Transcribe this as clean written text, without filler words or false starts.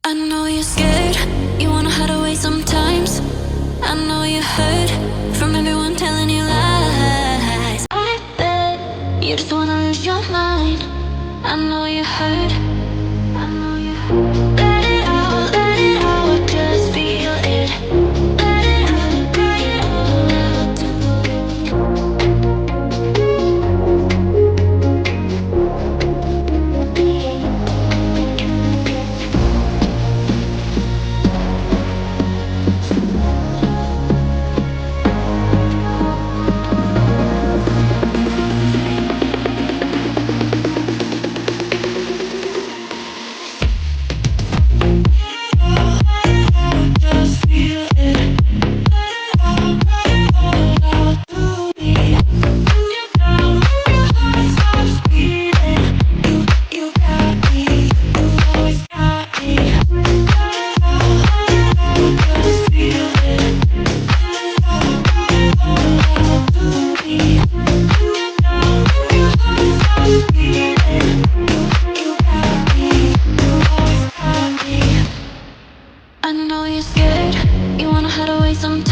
I know you're scared, you wanna hide away sometimes. I know you hurt from everyone telling you lies. I bet you just wanna lose your mind. I know you hurt, I know you hurt. Let it out, just feel it. Let it out, cry it all out to I know you're scared, you wanna hide away sometimes.